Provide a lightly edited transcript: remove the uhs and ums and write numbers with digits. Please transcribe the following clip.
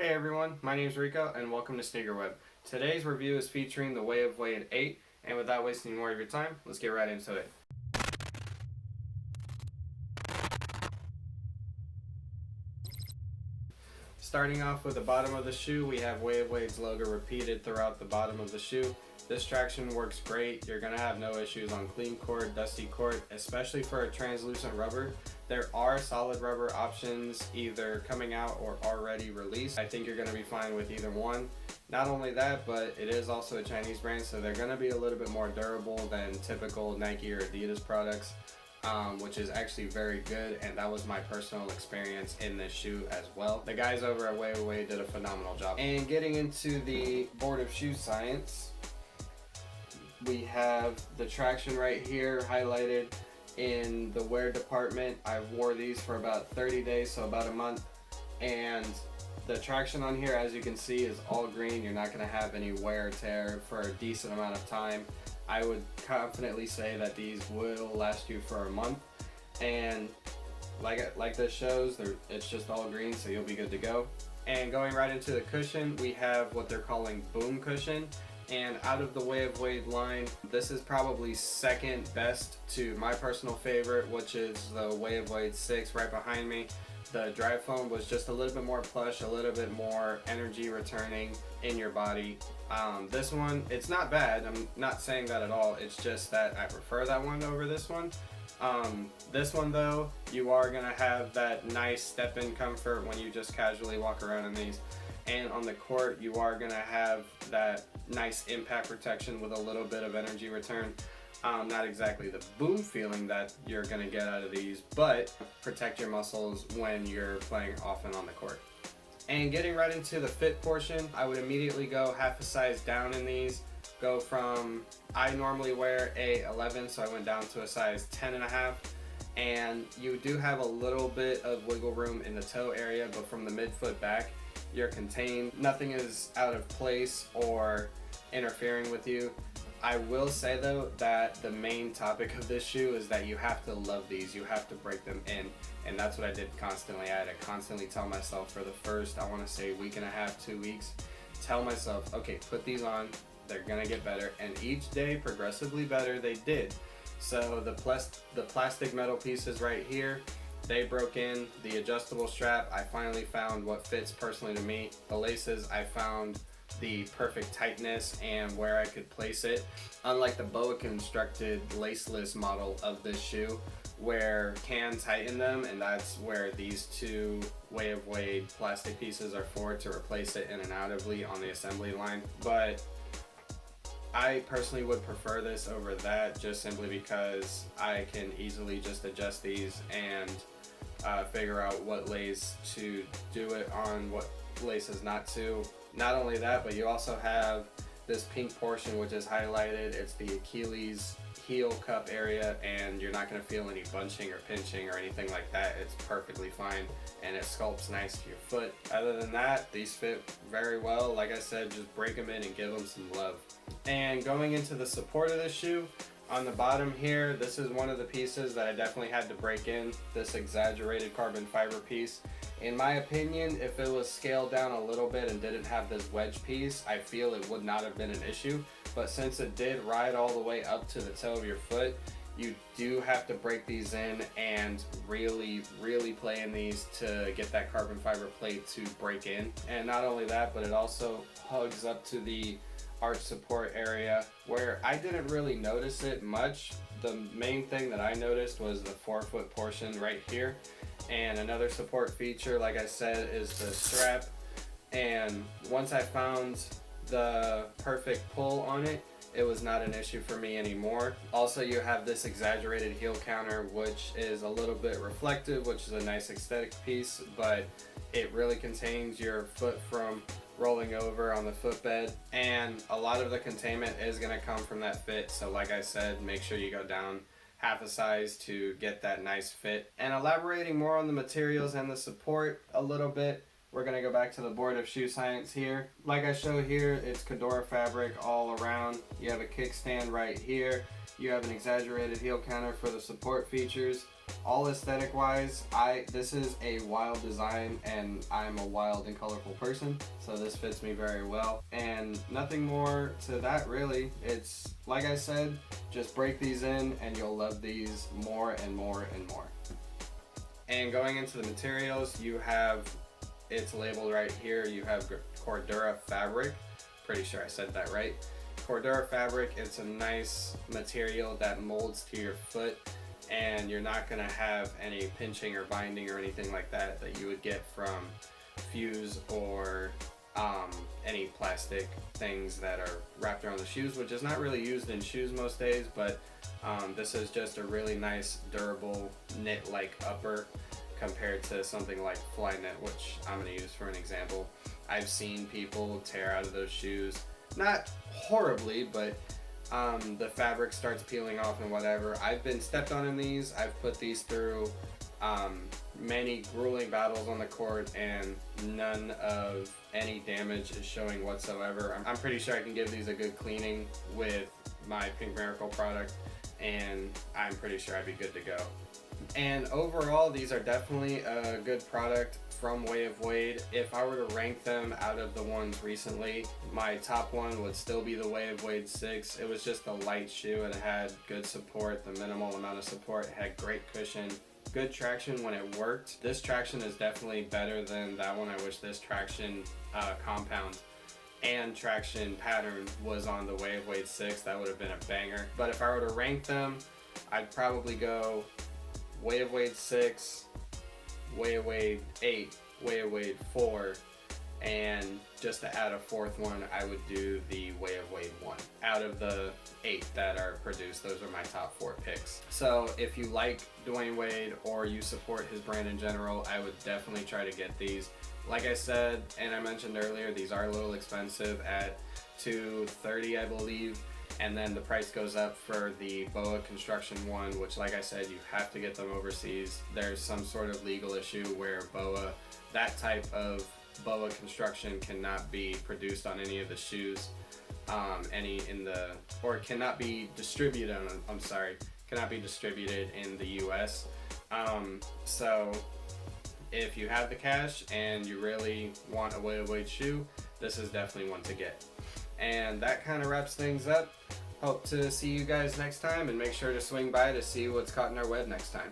Hey everyone, my name is Rico and welcome to SneakerWeb. Today's review is featuring the Way of Wade 8, and without wasting more of your time, let's get right into it. Starting off with the bottom of the shoe, we have Way of Wade's logo repeated throughout the bottom of the shoe. This traction works great. You're going to have no issues on clean court, dusty court, especially for a translucent rubber. There are solid rubber options either coming out or already released. I think you're going to be fine with either one. Not only that, but it is also a Chinese brand, so they're going to be a little bit more durable than typical Nike or Adidas products. Which is actually very good, and that was my personal experience in this shoe as well. The guys over at Way of Wade did a phenomenal job. And getting into the board of shoe science, we have the traction right here highlighted in the wear department. I wore these for about 30 days, so about a month, and the traction on here, as you can see, is all green. You're not going to have any wear or tear for a decent amount of time. I would confidently say that these will last you for a month, and like this shows, it's just all green, so you'll be good to go. And going right into the cushion, we have what they're calling boom cushion, and out of the Way of Wade line, this is probably second best to my personal favorite, which is the Way of Wade 6 right behind me. The dry foam was just a little bit more plush, a little bit more energy returning in your body. This one, it's not bad. I'm not saying that at all. It's just that I prefer that one over this one. This one though, you are gonna have that nice step-in comfort when you just casually walk around in these. And on the court, you are gonna have that nice impact protection with a little bit of energy return. Not exactly the boom feeling that you're going to get out of these, but protect your muscles when you're playing often on the court. And getting right into the fit portion, I would immediately go half a size down in these. Go from, I normally wear a 11, so I went down to a size 10.5. And you do have a little bit of wiggle room in the toe area, but from the midfoot back, you're contained. Nothing is out of place or interfering with you. I will say though that the main topic of this shoe is that you have to love these, you have to break them in, and that's what I did constantly. I had to constantly tell myself for the first, I want to say week and a half, 2 weeks, tell myself, okay, put these on, they're gonna get better, and each day progressively better they did. So the plastic metal pieces right here, they broke in. The adjustable strap, I finally found what fits personally to me. The laces, I found the perfect tightness and where I could place it. Unlike the boa constructed laceless model of this shoe, where you can tighten them, and that's where these two Way of Wade plastic pieces are for, to replace it in and outably on the assembly line. But I personally would prefer this over that, just simply because I can easily just adjust these and figure out what lace to do it on, what laces not to. Not only that, but you also have this pink portion which is highlighted. It's the Achilles heel cup area, and you're not going to feel any bunching or pinching or anything like that. It's perfectly fine, and it sculpts nice to your foot. Other than that, these fit very well. Like I said, just break them in and give them some love. And going into the support of the shoe, on the bottom here, this is one of the pieces that I definitely had to break in, this exaggerated carbon fiber piece. In my opinion, if it was scaled down a little bit and didn't have this wedge piece, I feel it would not have been an issue. But since it did ride all the way up to the toe of your foot, you do have to break these in and really play in these to get that carbon fiber plate to break in. And not only that, but it also hugs up to the arch support area, where I didn't really notice it much. The main thing that I noticed was the forefoot portion right here. And another support feature, like I said, is the strap. And once I found the perfect pull on it, it was not an issue for me anymore. Also, you have this exaggerated heel counter, which is a little bit reflective, which is a nice aesthetic piece, but it really contains your foot from rolling over on the footbed, and a lot of the containment is going to come from that fit. So like I said, make sure you go down half a size to get that nice fit. And elaborating more on the materials and the support a little bit, we're going to go back to the board of shoe science here. Like I show here, it's Cadora fabric all around. You have a kickstand right here. You have an exaggerated heel counter for the support features. all aesthetic wise, this is a wild design, and I'm a wild and colorful person, so this fits me very well. And nothing more to that really. It's like I said, just break these in and you'll love these more and more and more. And going into the materials, you have, it's labeled right here, you have Cordura fabric. Pretty sure I said that right. Cordura fabric, it's a nice material that molds to your foot, and you're not going to have any pinching or binding or anything like that that you would get from Fuse or any plastic things that are wrapped around the shoes, which is not really used in shoes most days, but this is just a really nice, durable, knit-like upper compared to something like Flyknit, which I'm going to use for an example. I've seen people tear out of those shoes, not horribly, but the fabric starts peeling off and whatever. I've been stepped on in these. I've put these through many grueling battles on the court, and none of any damage is showing whatsoever. I'm pretty sure I can give these a good cleaning with my Pink Miracle product, and I'm pretty sure I'd be good to go. And overall, these are definitely a good product from Way of Wade. If I were to rank them out of the ones recently, my top one would still be the Way of Wade 6. It was just a light shoe and it had good support, the minimal amount of support. It had great cushion, good traction when it worked. This traction is definitely better than that one. I wish this traction compound and traction pattern was on the Way of Wade 6. That would have been a banger. But if I were to rank them, I'd probably go Way of Wade 6, Way of Wade 8, Way of Wade 4, and just to add a fourth one, I would do the Way of Wade 1. Out of the 8 that are produced, those are my top 4 picks. So if you like Dwayne Wade or you support his brand in general, I would definitely try to get these. Like I said, and I mentioned earlier, these are a little expensive at $230, I believe. And then the price goes up for the BOA construction one, which, like I said, you have to get them overseas. There's some sort of legal issue where BOA, that type of BOA construction cannot be produced on any of the shoes, cannot be distributed cannot be distributed in the US. So if you have the cash and you really want a Way of Wade shoe, this is definitely one to get. And that kind of wraps things up. Hope to see you guys next time, and make sure to swing by to see what's caught in our web next time.